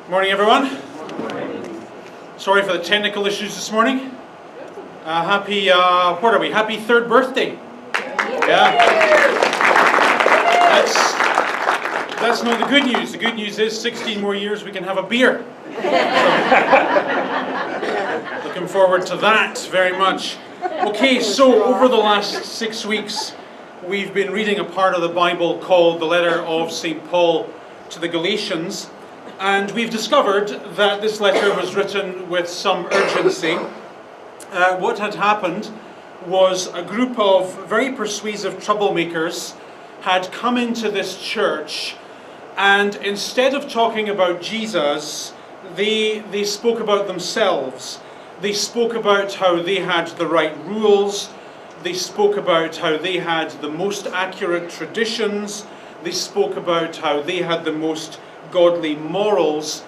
Morning, everyone. Sorry for the technical issues this morning. Happy, what are we? Happy third birthday. Yeah. That's not the good news. The good news is 16 more years we can have a beer. Looking forward to that very much. Okay, so over the last 6 weeks, we've been reading a part of the Bible called the letter of St. Paul to the Galatians. And we've discovered that this letter was written with some urgency. What had happened was a group of very persuasive troublemakers had come into this church, and instead of talking about Jesus, they spoke about themselves. They spoke about how they had the right rules. They spoke about how they had the most accurate traditions. They spoke about how they had the most godly morals,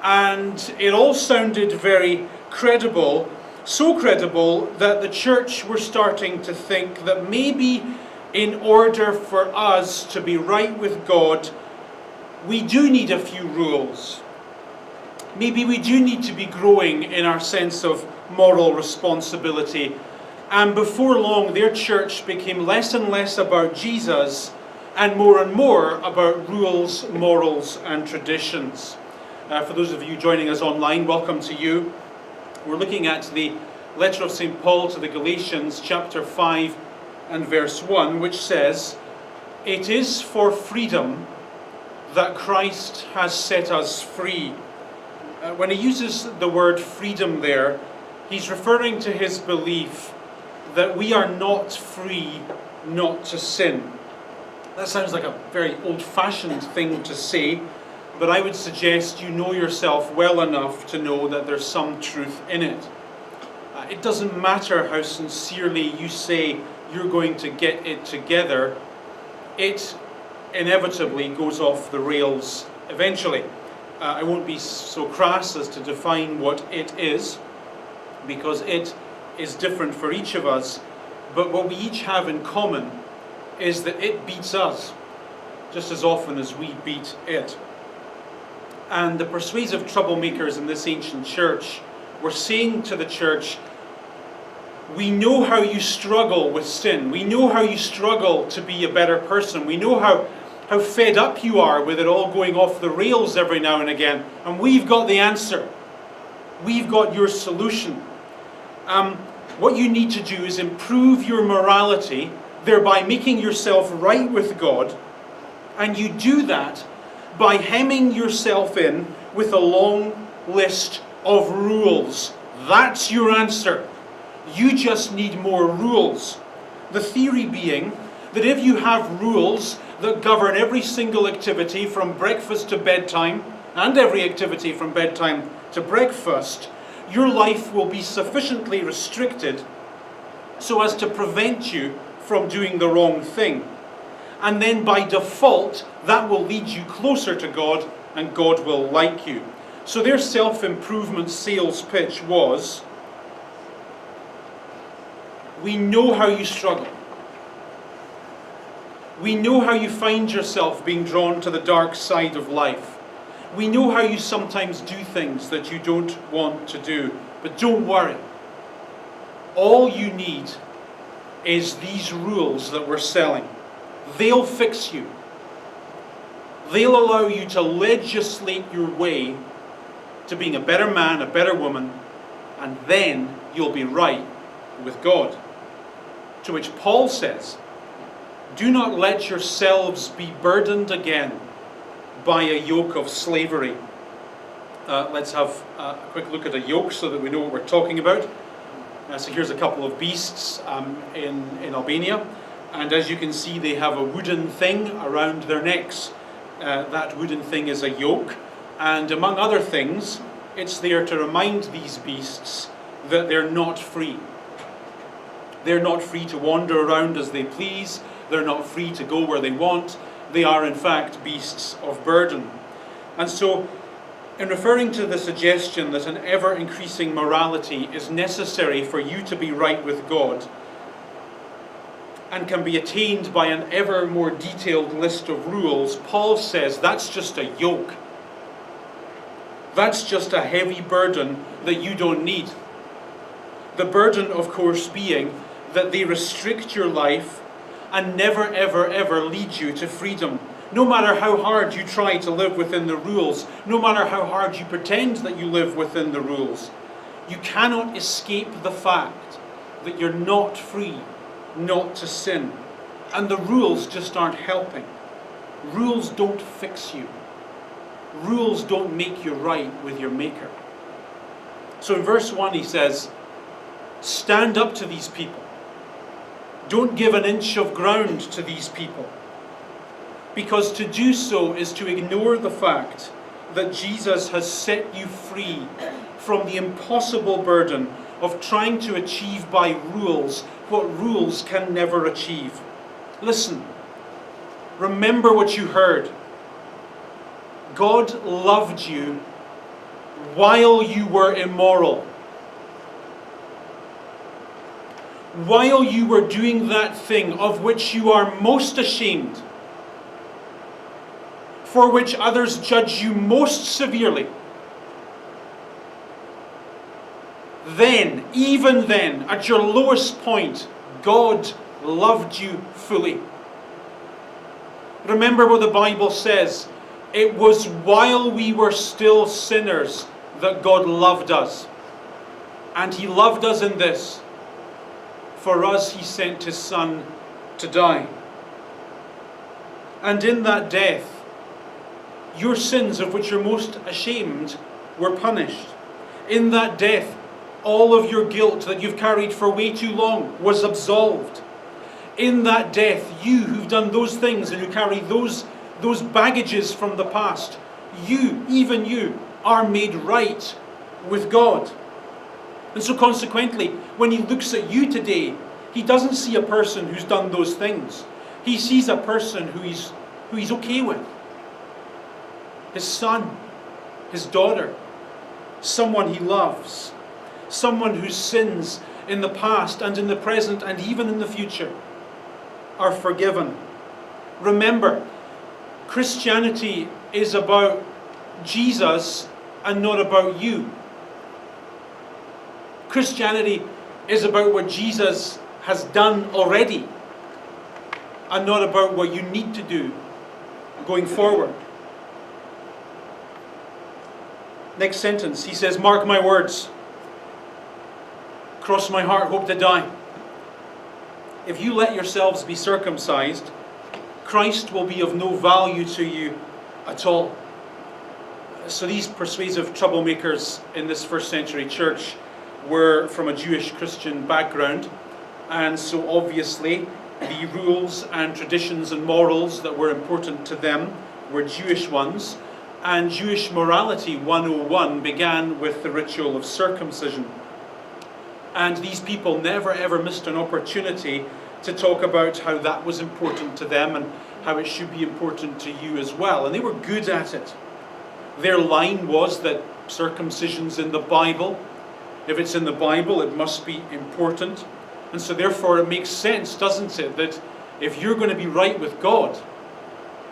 and it all sounded very credible, so credible that the church were starting to think that maybe in order for us to be right with God, we do need a few rules. Maybe we do need to be growing in our sense of moral responsibility. And before long, their church became less and less about Jesus and more about rules, morals, and traditions. For those of you joining us online, welcome to you. We're looking at the letter of St. Paul to the Galatians, chapter 5 and verse 1, which says, "It is for freedom that Christ has set us free." When he uses the word freedom there, he's referring to his belief that we are not free not to sin. That sounds like a very old-fashioned thing to say, but I would suggest you know yourself well enough to know that there's some truth in it. It doesn't matter how sincerely you say you're going to get it together, it inevitably goes off the rails eventually. I won't be so crass as to define what it is, because it is different for each of us, but what we each have in common is that it beats us just as often as we beat it. And the persuasive troublemakers in this ancient church were saying to the church, we know how you struggle with sin. We know how you struggle to be a better person. We know how fed up you are with it all going off the rails every now and again. And we've got the answer. We've got your solution. What you need to do is improve your morality, thereby making yourself right with God, and you do that by hemming yourself in with a long list of rules. That's your answer. You just need more rules. The theory being that if you have rules that govern every single activity from breakfast to bedtime, and every activity from bedtime to breakfast, your life will be sufficiently restricted so as to prevent you from doing the wrong thing. And then by default, that will lead you closer to God, and God will like you. So their self-improvement sales pitch was, we know how you struggle. We know how you find yourself being drawn to the dark side of life. We know how you sometimes do things that you don't want to do. But don't worry. All you need is these rules that we're selling. They'll fix you. They'll allow you to legislate your way to being a better man, a better woman, and then you'll be right with God. To which Paul says, do not let yourselves be burdened again by a yoke of slavery. Let's have a quick look at a yoke so that we know what we're talking about. So here's a couple of beasts in Albania, and as you can see they have a wooden thing around their necks. That wooden thing is a yoke, and among other things it's there to remind these beasts that they're not free. They're not free to wander around as they please. They're not free to go where they want. They are in fact beasts of burden. And so in referring to the suggestion that an ever-increasing morality is necessary for you to be right with God, and can be attained by an ever more detailed list of rules, Paul says that's just a yoke. That's just a heavy burden that you don't need. The burden, of course, being that they restrict your life and never, ever, ever lead you to freedom. No matter how hard you try to live within the rules, no matter how hard you pretend that you live within the rules, you cannot escape the fact that you're not free not to sin. And the rules just aren't helping. Rules don't fix you. Rules don't make you right with your Maker. So in verse 1 he says, stand up to these people. Don't give an inch of ground to these people. Because to do so is to ignore the fact that Jesus has set you free from the impossible burden of trying to achieve by rules what rules can never achieve. Listen, remember what you heard. God loved you while you were immoral. While you were doing that thing of which you are most ashamed, for which others judge you most severely. Then, even then, at your lowest point, God loved you fully. Remember what the Bible says. It was while we were still sinners that God loved us. And He loved us in this. For us He sent His Son to die. And in that death, your sins of which you're most ashamed were punished. In that death, all of your guilt that you've carried for way too long was absolved. In that death, you who've done those things and who carry those baggages from the past, you, even you, are made right with God. And so consequently, when He looks at you today, He doesn't see a person who's done those things. He sees a person who he's okay with. His son, his daughter, someone He loves, someone whose sins in the past and in the present and even in the future are forgiven. Remember, Christianity is about Jesus and not about you. Christianity is about what Jesus has done already and not about what you need to do going forward. Next sentence, he says, mark my words. Cross my heart, hope to die. If you let yourselves be circumcised, Christ will be of no value to you at all. So these persuasive troublemakers in this first century church were from a Jewish Christian background, and so obviously the rules and traditions and morals that were important to them were Jewish ones, and Jewish morality 101 began with the ritual of circumcision. And these people never ever missed an opportunity to talk about how that was important to them and how it should be important to you as well. And they were good at it. Their line was that circumcision's in the Bible. If it's in the Bible, it must be important. And so therefore it makes sense, doesn't it, that if you're going to be right with God,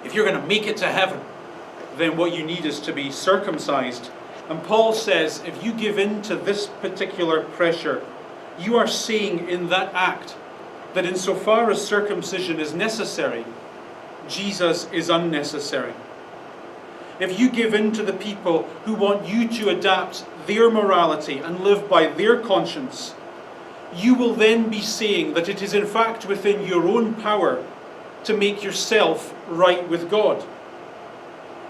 if you're going to make it to heaven, then what you need is to be circumcised. And Paul says, if you give in to this particular pressure, you are saying in that act that insofar as circumcision is necessary, Jesus is unnecessary. If you give in to the people who want you to adapt their morality and live by their conscience, you will then be saying that it is in fact within your own power to make yourself right with God.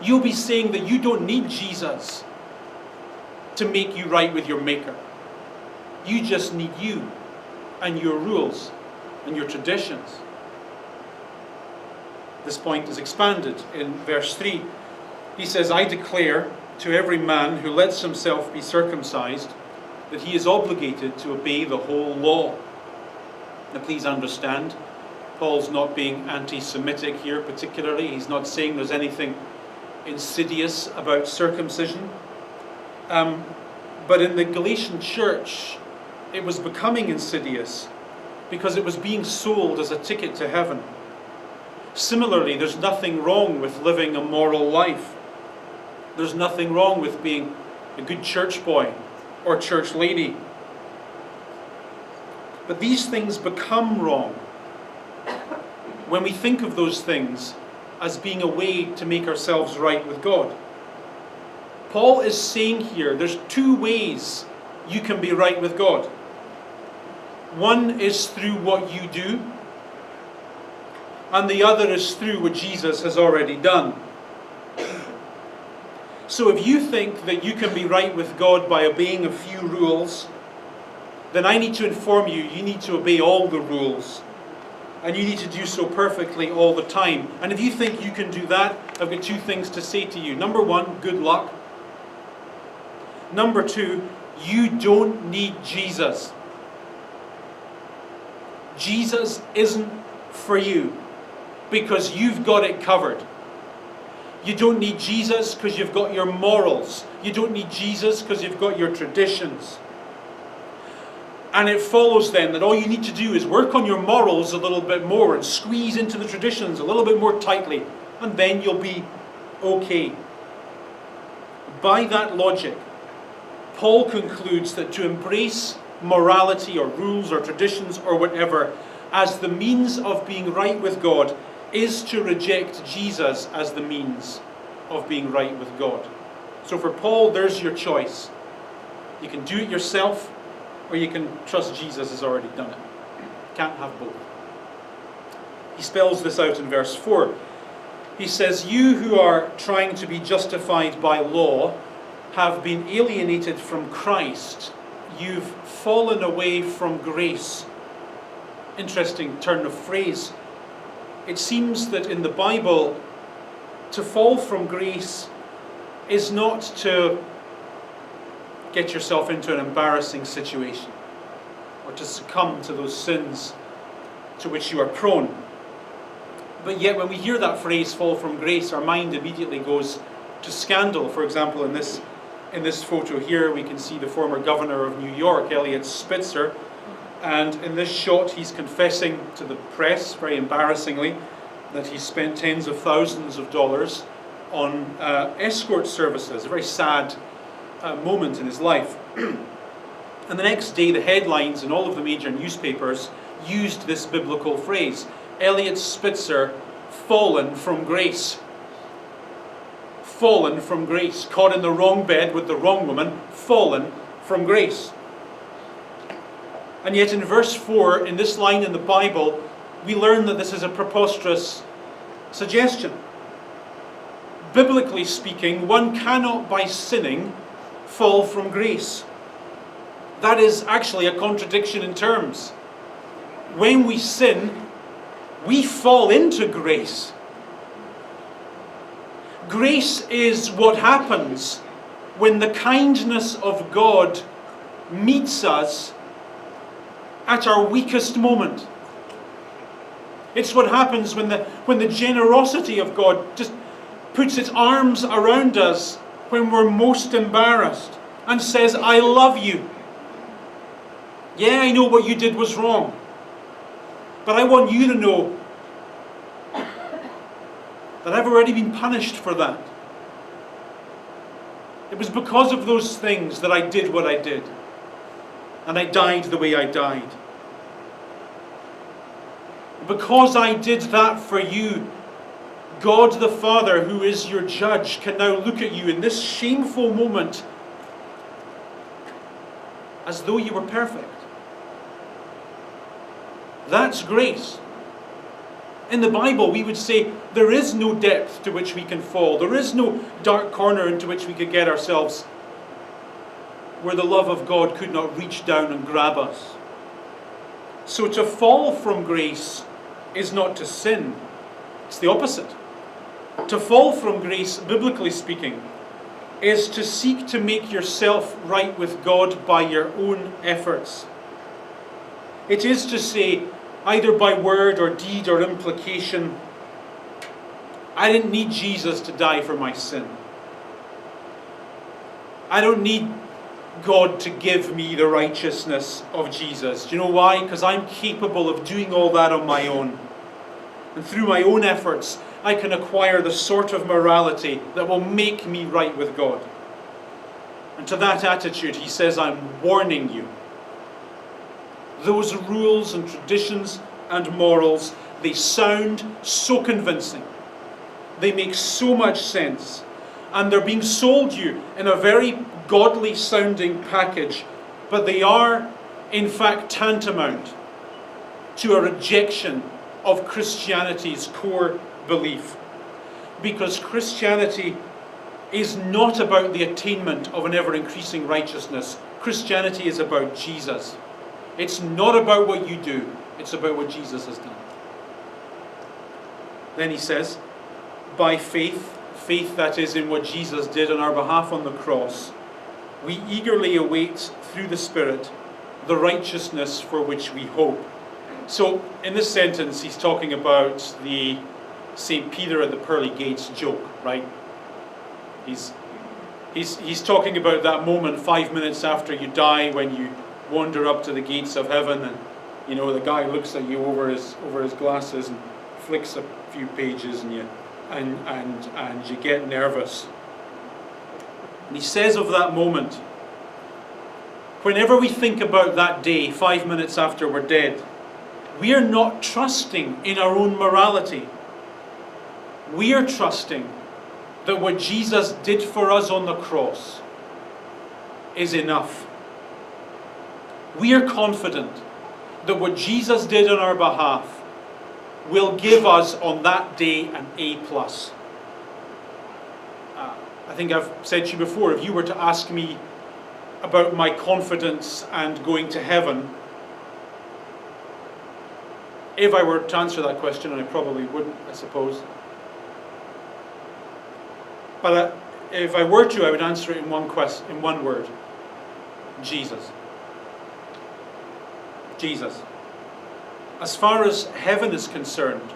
You'll be saying that you don't need Jesus to make you right with your Maker. You just need you and your rules and your traditions. This point is expanded in verse 3. He says, I declare to every man who lets himself be circumcised that he is obligated to obey the whole law. Now please understand, Paul's not being anti-Semitic here particularly. He's not saying there's anything insidious about circumcision. But in the Galatian church, it was becoming insidious because it was being sold as a ticket to heaven. Similarly, there's nothing wrong with living a moral life. There's nothing wrong with being a good church boy or church lady. But these things become wrong when we think of those things as being a way to make ourselves right with God. Paul is saying here there's two ways you can be right with God. One is through what you do, and the other is through what Jesus has already done. So if you think that you can be right with God by obeying a few rules, then I need to inform you, you need to obey all the rules. And you need to do so perfectly all the time. And if you think you can do that, I've got two things to say to you. Number one, good luck. Number two, you don't need Jesus. Jesus isn't for you because you've got it covered. You don't need Jesus because you've got your morals. You don't need Jesus because you've got your traditions. And it follows then that all you need to do is work on your morals a little bit more and squeeze into the traditions a little bit more tightly, and then you'll be okay. By that logic, Paul concludes that to embrace morality or rules or traditions or whatever as the means of being right with God is to reject Jesus as the means of being right with God. So for Paul, there's your choice. You can do it yourself, or you can trust Jesus has already done it. Can't have both. He spells this out in verse 4. He says, "You who are trying to be justified by law have been alienated from Christ. You've fallen away from grace." Interesting turn of phrase. It seems that in the Bible, to fall from grace is not to get yourself into an embarrassing situation or to succumb to those sins to which you are prone. But yet when we hear that phrase, fall from grace, our mind immediately goes to scandal. For example, in this photo here, we can see the former governor of New York, Eliot Spitzer, and in this shot he's confessing to the press, very embarrassingly, that he spent tens of thousands of dollars on escort services. A very sad moment in his life. And the next day the headlines in all of the major newspapers used this biblical phrase, Eliot Spitzer, fallen from grace. Fallen from grace. Caught in the wrong bed with the wrong woman, fallen from grace. And yet in verse 4, in this line in the Bible, we learn that this is a preposterous suggestion. Biblically speaking, one cannot by sinning fall from grace. That is actually a contradiction in terms. When we sin, we fall into grace. Grace is what happens when the kindness of God meets us at our weakest moment. It's what happens when the generosity of God just puts its arms around us when we're most embarrassed and says, "I love you. Yeah, I know what you did was wrong, but I want you to know that I've already been punished for that. It was because of those things that I did what I did, and I died the way I died. Because I did that for you, God the Father, who is your judge, can now look at you in this shameful moment as though you were perfect." That's grace. In the Bible, we would say there is no depth to which we can fall. There is no dark corner into which we could get ourselves where the love of God could not reach down and grab us. So to fall from grace is not to sin. It's the opposite. To fall from grace, biblically speaking, is to seek to make yourself right with God by your own efforts. It is to say, either by word or deed or implication, I didn't need Jesus to die for my sin. I don't need God to give me the righteousness of Jesus. Do you know why? Because I'm capable of doing all that on my own. And through my own efforts, I can acquire the sort of morality that will make me right with God. And to that attitude, he says, I'm warning you. Those rules and traditions and morals, they sound so convincing. They make so much sense. And they're being sold you in a very godly sounding package. But they are, in fact, tantamount to a rejection of Christianity's core belief. Because Christianity is not about the attainment of an ever-increasing righteousness. Christianity is about Jesus. It's not about what you do. It's about what Jesus has done. Then he says, by faith, faith that is in what Jesus did on our behalf on the cross, we eagerly await through the Spirit the righteousness for which we hope. So in this sentence, he's talking about the St. Peter at the pearly gates joke, right? He's talking about that moment 5 minutes after you die when you wander up to the gates of heaven, and the guy looks at you over his glasses and flicks a few pages, and you get nervous. And he says of that moment, whenever we think about that day 5 minutes after we're dead, we are not trusting in our own morality. We are trusting that what Jesus did for us on the cross is enough. We are confident that what Jesus did on our behalf will give us on that day an A+. I think I've said to you before, if you were to ask me about my confidence and going to heaven, if I were to answer that question, and I probably wouldn't, I suppose, but if I were to, I would answer it in one word: Jesus. Jesus. As far as heaven is concerned,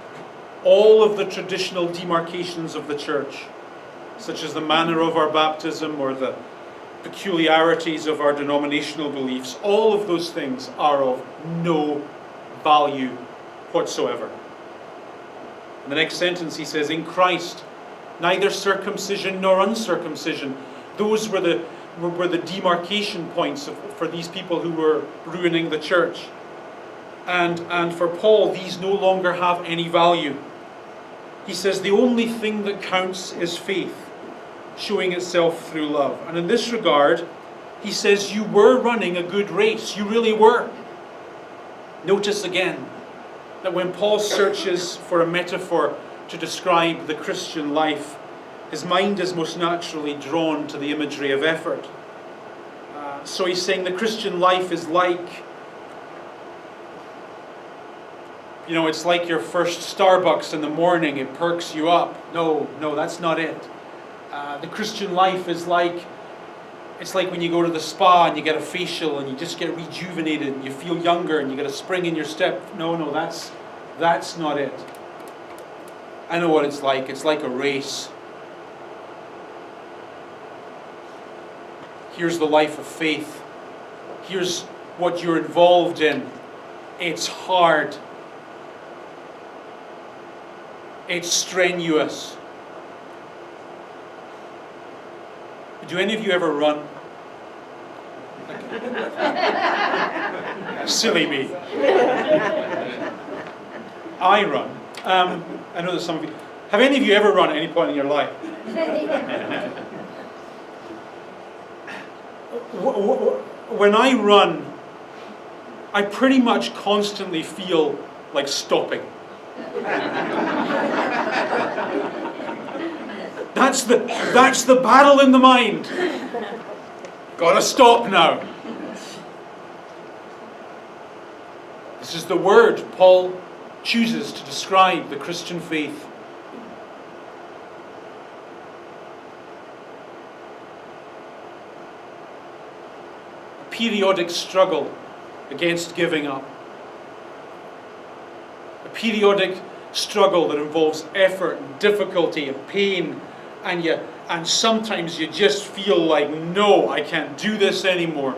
all of the traditional demarcations of the church, such as the manner of our baptism or the peculiarities of our denominational beliefs, all of those things are of no value whatsoever. In the next sentence he says, in Christ, neither circumcision nor uncircumcision. Those were the demarcation points for these people who were ruining the church. And for Paul, these no longer have any value. He says the only thing that counts is faith, showing itself through love. And in this regard, he says you were running a good race. You really were. Notice again that when Paul searches for a metaphor to describe the Christian life, his mind is most naturally drawn to the imagery of effort. So he's saying the Christian life is like, it's like your first Starbucks in the morning. It perks you up. No, that's not it. The Christian life is like, it's like when you go to the spa and you get a facial and you just get rejuvenated and you feel younger and you get a spring in your step. No, that's not it. I know what it's like. It's like a race. Here's the life of faith. Here's what you're involved in. It's hard. It's strenuous. Do any of you ever run? Silly me. I run. I know that some of you... Have any of you ever run at any point in your life? When I run, I pretty much constantly feel like stopping. That's the battle in the mind. Gotta stop now. This is the word Paul chooses to describe the Christian faith. A periodic struggle against giving up. A periodic struggle that involves effort and difficulty and pain, and sometimes you just feel like, no, I can't do this anymore.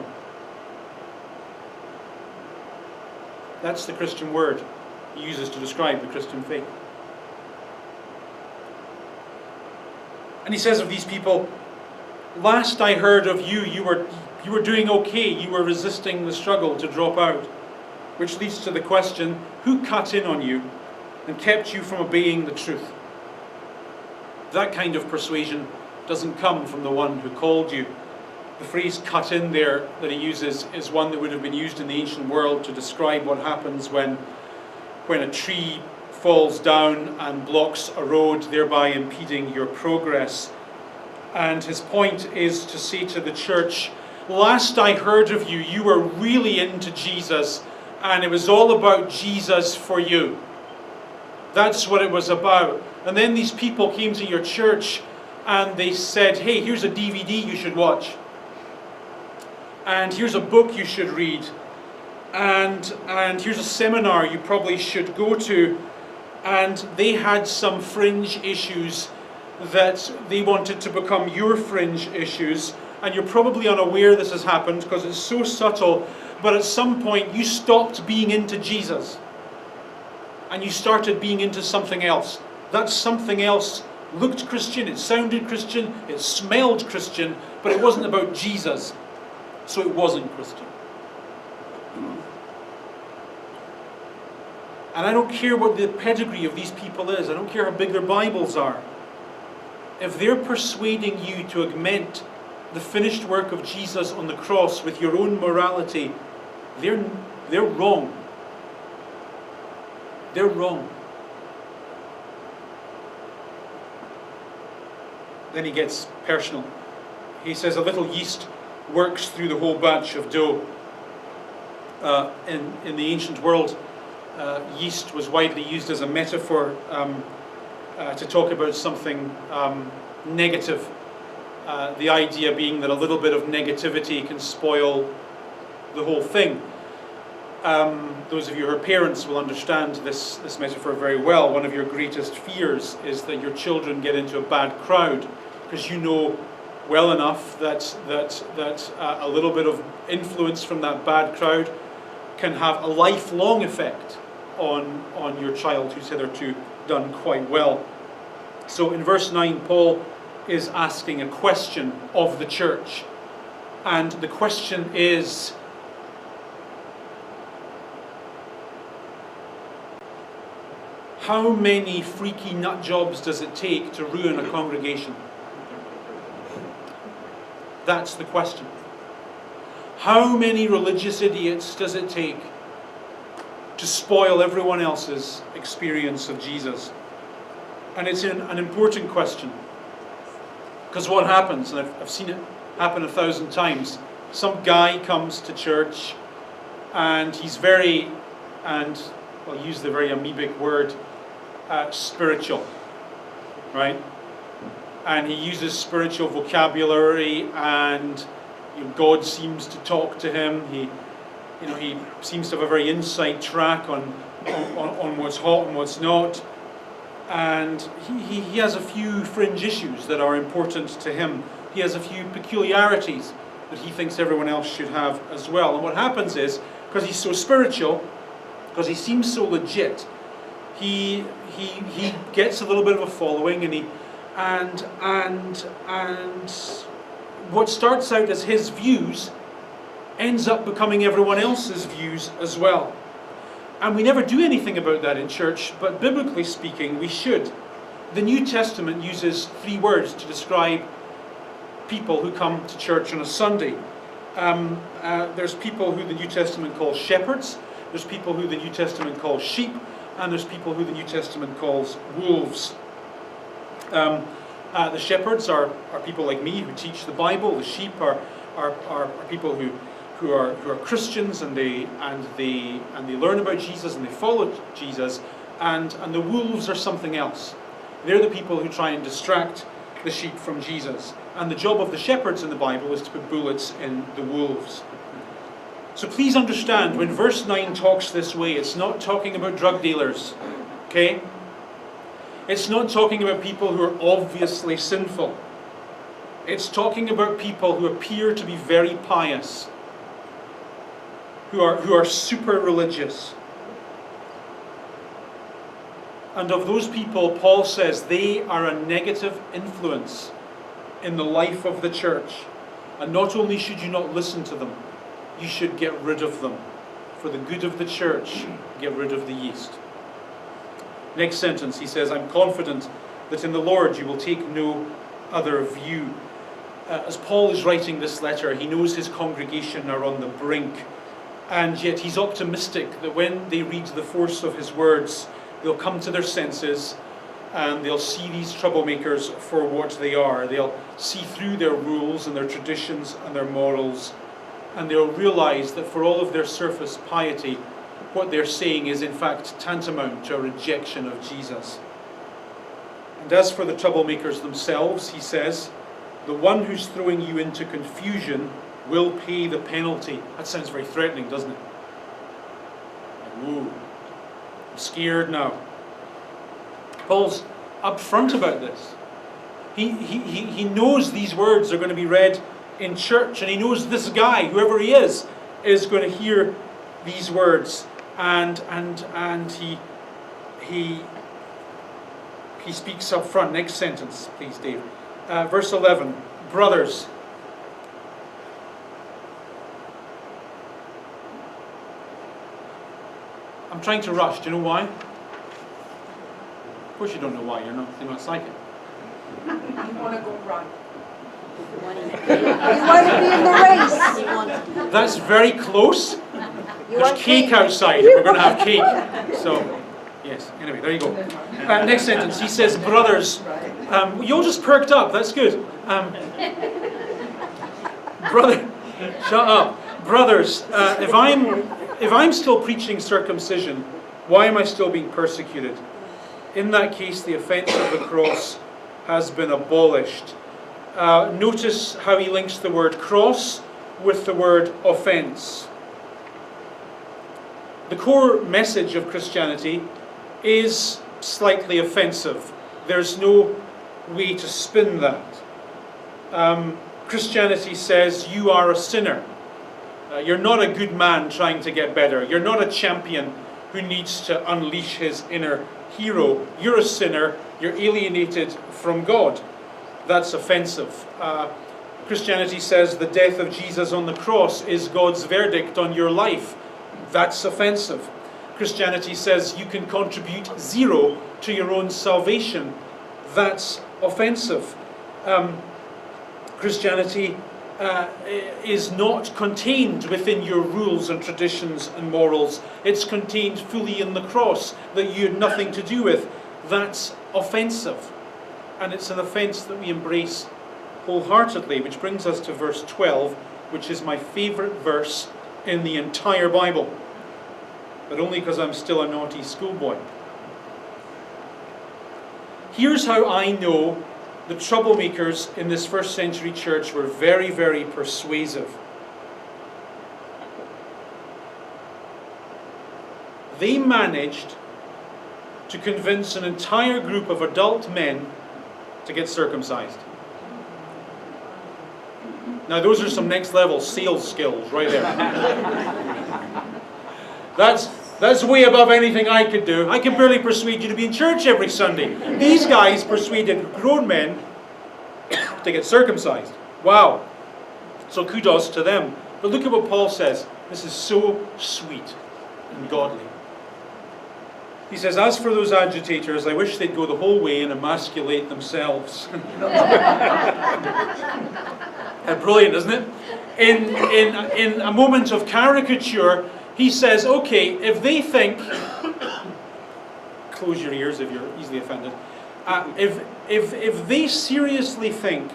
That's the Christian word he uses to describe the Christian faith. And he says of these people, Last I heard of you, you were doing okay. You were resisting the struggle to drop out. Which leads to the question, who cut in on you and kept you from obeying the truth? That kind of persuasion doesn't come from the one who called you. The phrase cut in there that he uses is one that would have been used in the ancient world to describe what happens when a tree falls down and blocks a road, thereby impeding your progress. And his point is to say to the church, last I heard of you, you were really into Jesus, and it was all about Jesus for you. That's what it was about. And then these people came to your church and they said, hey, here's a DVD you should watch. And here's a book you should read. And here's a seminar you probably should go to. And they had some fringe issues that they wanted to become your fringe issues. And you're probably unaware this has happened because it's so subtle. But at some point you stopped being into Jesus. And you started being into something else. That something else looked Christian, it sounded Christian, it smelled Christian, but it wasn't about Jesus. So it wasn't Christian. And I don't care what the pedigree of these people is. I don't care how big their Bibles are. If they're persuading you to augment the finished work of Jesus on the cross with your own morality, they're wrong. They're wrong. Then he gets personal. He says a little yeast works through the whole batch of dough. In the ancient world, yeast was widely used as a metaphor to talk about something negative. The idea being that a little bit of negativity can spoil the whole thing. Those of you who are parents will understand this metaphor very well. One of your greatest fears is that your children get into a bad crowd, because you know well enough that a little bit of influence from that bad crowd can have a lifelong effect on your child who's hitherto done quite well. So in verse 9, Paul is asking a question of the church. And the question is, how many freaky nut jobs does it take to ruin a congregation? That's the question. How many religious idiots does it take to spoil everyone else's experience of Jesus? And it's an important question. Because what happens, and I've seen it happen 1,000 times, some guy comes to church and he's very, and I'll use the very amoebic word, spiritual, right? And he uses spiritual vocabulary, and God seems to talk to him. He seems to have a very inside track on what's hot and what's not. And he has a few fringe issues that are important to him. He has a few peculiarities that he thinks everyone else should have as well. And what happens is, because he's so spiritual, because he seems so legit, he gets a little bit of a following, and what starts out as his views ends up becoming everyone else's views as well. And we never do anything about that in church, but biblically speaking, we should. The New Testament uses 3 words to describe people who come to church on a Sunday. There's people who the New Testament calls shepherds, there's people who the New Testament calls sheep, and there's people who the New Testament calls wolves. The shepherds are people like me who teach the Bible. The sheep are people who are Christians, and they learn about Jesus and they follow Jesus. And the wolves are something else. They're the people who try and distract the sheep from Jesus. And the job of the shepherds in the Bible is to put bullets in the wolves. So please understand, when verse 9 talks this way, it's not talking about drug dealers, okay? It's not talking about people who are obviously sinful. It's talking about people who appear to be very pious, who are super religious. And of those people, Paul says they are a negative influence in the life of the church. And not only should you not listen to them, you should get rid of them. For the good of the church, get rid of the yeast. Next sentence, he says, I'm confident that in the Lord you will take no other view. As Paul is writing this letter, he knows his congregation are on the brink. And yet he's optimistic that when they read the force of his words, they'll come to their senses and they'll see these troublemakers for what they are. They'll see through their rules and their traditions and their morals, and they'll realize that for all of their surface piety, what they're saying is in fact tantamount to a rejection of Jesus. And as for the troublemakers themselves, he says, the one who's throwing you into confusion will pay the penalty. That sounds very threatening, doesn't it? Ooh, I'm scared now. Paul's upfront about this. He knows these words are going to be read in church, and he knows this guy, whoever he is going to hear these words, and he speaks up front. Next sentence, please, Dave. Verse 11, brothers. I'm trying to rush. Do you know why? Of course you don't know why. You're not psychic. You want to go run. You want to be in the race. That's very close. There's cake outside. We're going to have cake. So, yes. Anyway, there you go. Next sentence. He says, brothers. You all just perked up. That's good. Brother, shut up. Brothers, if I'm still preaching circumcision, why am I still being persecuted? In that case, the offense of the cross has been abolished. Notice how he links the word cross with the word offense. The core message of Christianity is slightly offensive. There's no way to spin that. Christianity says you are a sinner. You're not a good man trying to get better. You're not a champion who needs to unleash his inner hero. You're a sinner. You're alienated from God. That's offensive. Christianity says the death of Jesus on the cross is God's verdict on your life. That's offensive. Christianity says you can contribute zero to your own salvation. That's offensive. Christianity is not contained within your rules and traditions and morals. It's contained fully in the cross that you had nothing to do with. That's offensive. And it's an offense that we embrace wholeheartedly, which brings us to verse 12, which is my favorite verse in the entire Bible. But only because I'm still a naughty schoolboy. Here's how I know the troublemakers in this first century church were very, very persuasive. They managed to convince an entire group of adult men to get circumcised. Now those are some next level sales skills right there. That's way above anything I could do. I can barely persuade you to be in church every Sunday. These guys persuaded grown men to get circumcised. Wow. So kudos to them. But look at what Paul says. This is so sweet and godly. He says, as for those agitators, I wish they'd go the whole way and emasculate themselves. Brilliant, isn't it? In a moment of caricature, he says, okay, if they think, close your ears if you're easily offended, if they seriously think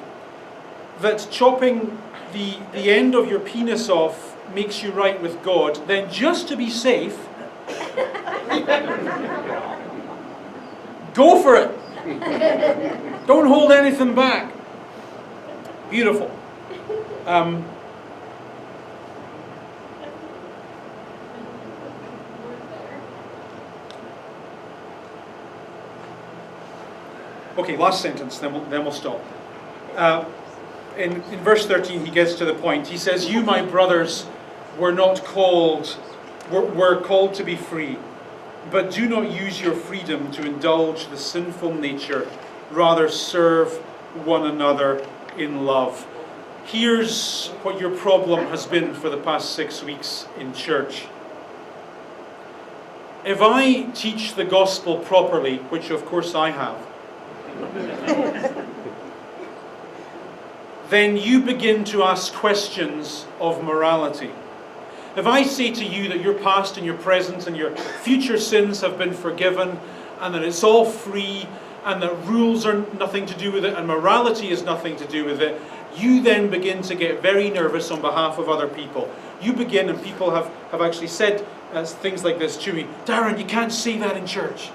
that chopping the end of your penis off makes you right with God, then just to be safe, go for it. Don't hold anything back. Beautiful. Okay, last sentence, then we'll stop. In verse 13, he gets to the point. He says, "You, my brothers, were called to be free, but do not use your freedom to indulge the sinful nature. Rather, serve one another in love. Here's what your problem has been for the past 6 weeks in church. If I teach the gospel properly, which of course I have, then you begin to ask questions of morality. If I say to you that your past and your present and your future sins have been forgiven, and that it's all free, and that rules are nothing to do with it, and morality is nothing to do with it, you then begin to get very nervous on behalf of other people. You begin, and people have actually said things like this to me, Darren, you can't say that in church.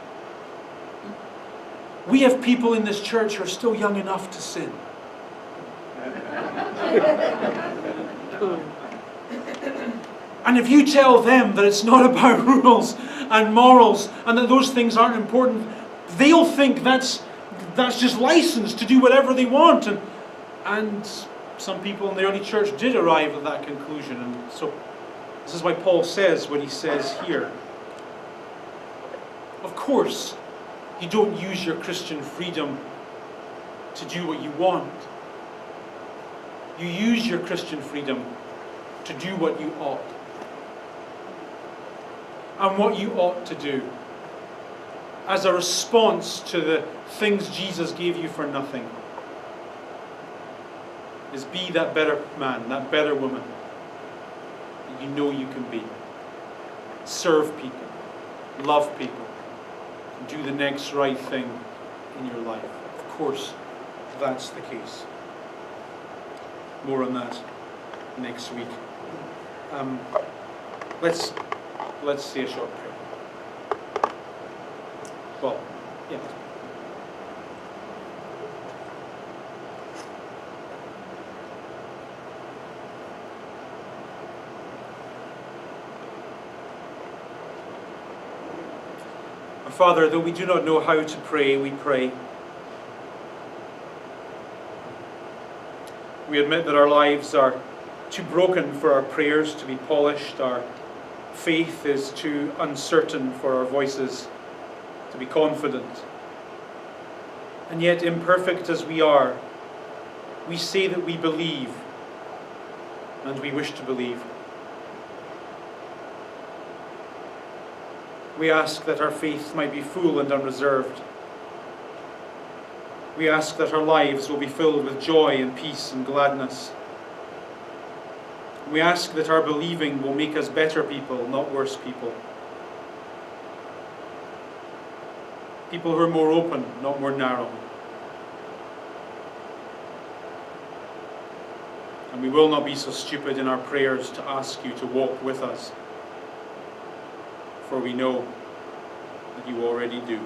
We have people in this church who are still young enough to sin. And if you tell them that it's not about rules and morals and that those things aren't important, they'll think that's just license to do whatever they want. And some people in the early church did arrive at that conclusion. And so this is why Paul says what he says here. Of course, you don't use your Christian freedom to do what you want. You use your Christian freedom to do what you ought. And what you ought to do as a response to the things Jesus gave you for nothing is be that better man, that better woman that you know you can be. Serve people, love people, and do the next right thing in your life. Of course, that's the case. More on that next week. Let's say a short prayer. Well, yeah. Our Father, though we do not know how to pray, we pray. We admit that our lives are too broken for our prayers to be polished. Our faith is too uncertain for our voices to be confident. And yet, imperfect as we are, we say that we believe, and we wish to believe. We ask that our faith might be full and unreserved. We ask that our lives will be filled with joy and peace and gladness. We ask that our believing will make us better people, not worse people. People who are more open, not more narrow. And we will not be so stupid in our prayers to ask you to walk with us, for we know that you already do.